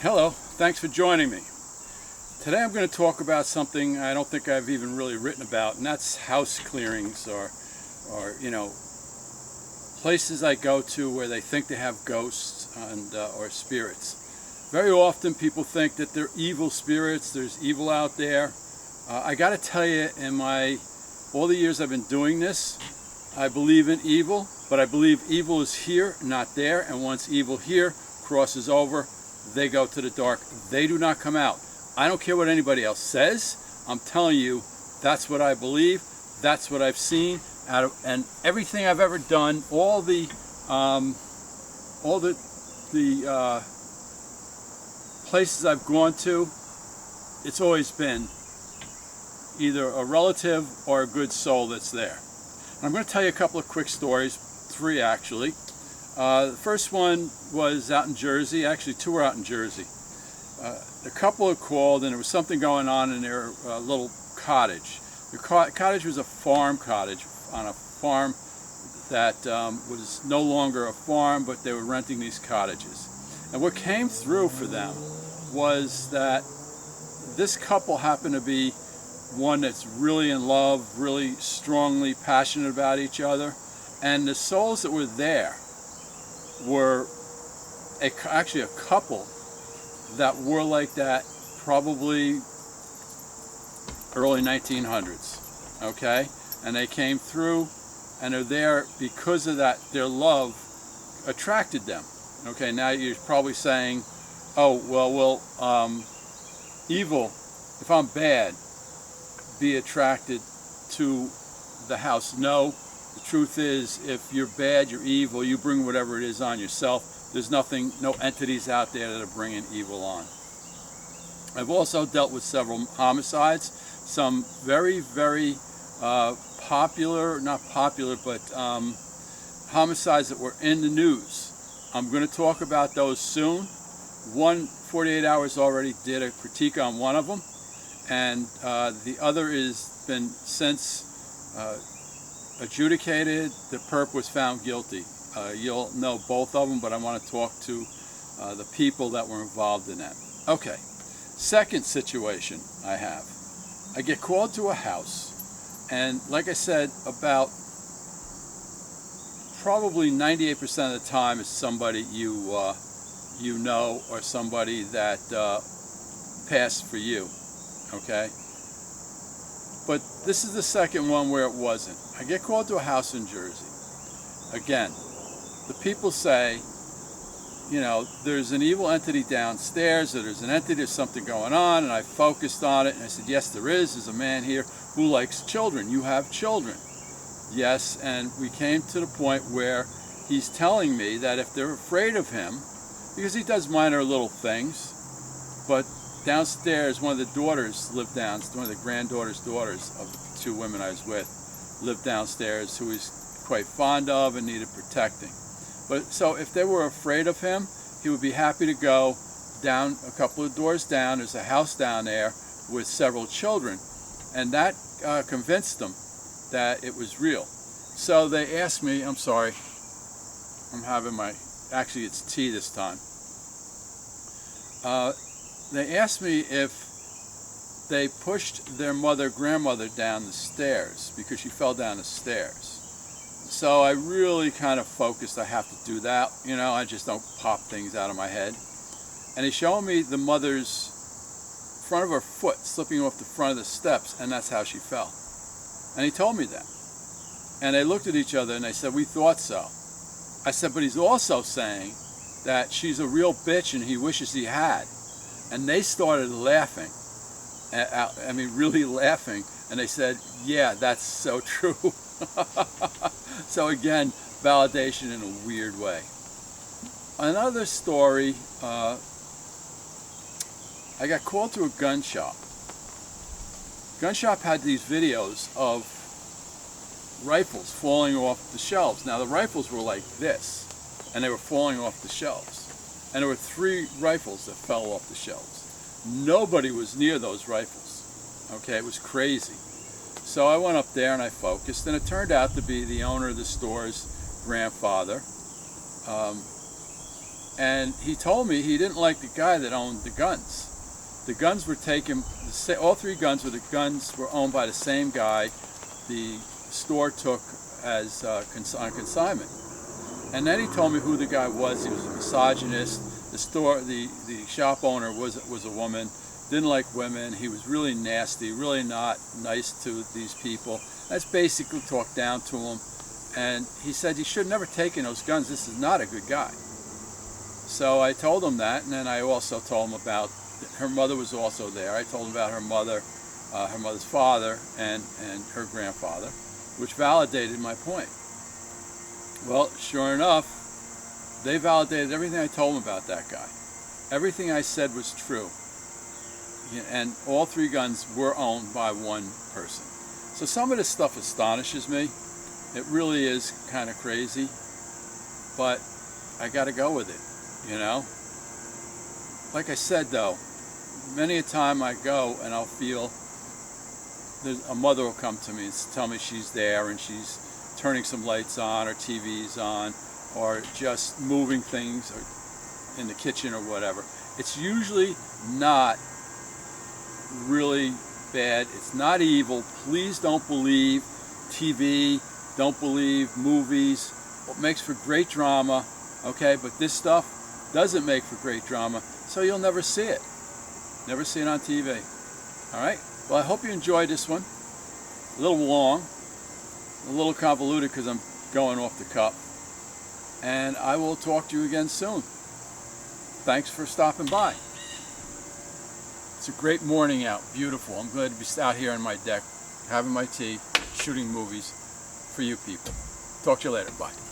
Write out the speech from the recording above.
Hello, thanks for joining me. Today I'm going to talk about something I don't think I've even really written about, and that's house clearings or places I go to where they think they have ghosts and or spirits. Very often people think that they're evil spirits, there's evil out there. I got to tell you, in all the years I've been doing this, I believe in evil, but I believe evil is here, not there, and once evil here crosses over, they go to the dark. They do not come out. I don't care what anybody else says. I'm telling you, that's what I believe. That's what I've seen. And everything I've ever done, all the places I've gone to, it's always been either a relative or a good soul that's there. And I'm going to tell you a couple of quick stories, 3 actually. The first one was out in Jersey. Actually, 2 were out in Jersey. A couple had called, and there was something going on in their little cottage. The cottage was a farm cottage on a farm that was no longer a farm, but they were renting these cottages. And what came through for them was that this couple happened to be one that's really in love, really strongly passionate about each other, and the souls that were there were actually a couple that were like that probably early 1900s, okay? And they came through and they're there because of that, their love attracted them. Okay, now you're probably saying, oh, well, evil, if I'm bad, be attracted to the house. No. The truth is, if you're bad, you're evil, you bring whatever it is on yourself. There's nothing, no entities out there that are bringing evil on. I've also dealt with several homicides, some very, very popular, not popular, but homicides that were in the news. I'm going to talk about those soon. 48 Hours already did a critique on one of them, and the other has been since adjudicated. The perp was found guilty. You'll know both of them, but I want to talk to the people that were involved in that. Okay, second situation I have. I get called to a house, and like I said, about probably 98% of the time it's somebody you know, or somebody that passed for you, okay? But this is the second one where it wasn't. I get called to a house in Jersey. Again, the people say, you know, there's an evil entity downstairs, or there's an entity, there's something going on, and I focused on it, and I said, yes, there is. There's a man here who likes children. You have children. Yes, and we came to the point where he's telling me that if they're afraid of him, because he does minor little things, but downstairs, one of the daughters lived one of the granddaughter's daughters of the 2 women I was with, lived downstairs, who he's quite fond of and needed protecting. But so if they were afraid of him, he would be happy to go down a couple of doors down. There's a house down there with several children, and that convinced them that it was real. So they asked me, I'm sorry, I'm having actually it's tea this time. They asked me if they pushed their grandmother down the stairs because she fell down the stairs. So I really kind of focused, I have to do that, you know, I just don't pop things out of my head. And they showed me the mother's front of her foot slipping off the front of the steps, and that's how she fell. And he told me that. And they looked at each other and they said, we thought so. I said, but he's also saying that she's a real bitch and he wishes he had. And they started laughing, I mean really laughing, and they said, yeah, that's so true. So again, validation in a weird way. Another story, I got called to a gun shop. Gun shop had these videos of rifles falling off the shelves. Now the rifles were like this, and they were falling off the shelves. And there were 3 rifles that fell off the shelves. Nobody was near those rifles. Okay, it was crazy. So I went up there and I focused, and it turned out to be the owner of the store's grandfather. And he told me he didn't like the guy that owned the guns. The guns were taken, all three guns were owned by the same guy. The store took as on consignment. And then he told me who the guy was. He was a misogynist. The shop owner was a woman, didn't like women. He was really nasty, really not nice to these people. That's basically talked down to him. And he said he should never taken those guns. This is not a good guy. So I told him that, and then I also told him about her mother was also there. I told him about her mother's father, and her grandfather, which validated my point. Well, sure enough, they validated everything I told them about that guy. Everything I said was true. And all three guns were owned by one person. So some of this stuff astonishes me. It really is kind of crazy, but I got to go with it, you know? Like I said, though, many a time I go and I'll feel a mother will come to me and tell me she's there and she's turning some lights on or TV's on or just moving things or in the kitchen or whatever. It's usually not really bad. It's not evil. Please don't believe TV. Don't believe movies. It makes for great drama, okay? But this stuff doesn't make for great drama, so you'll never see it. Never see it on TV. All right? Well, I hope you enjoyed this one. A little long, a little convoluted because I'm going off the cuff. And I will talk to you again soon. Thanks for stopping by. It's a great morning out. Beautiful. I'm glad to be out here on my deck, having my tea, shooting movies for you people. Talk to you later. Bye.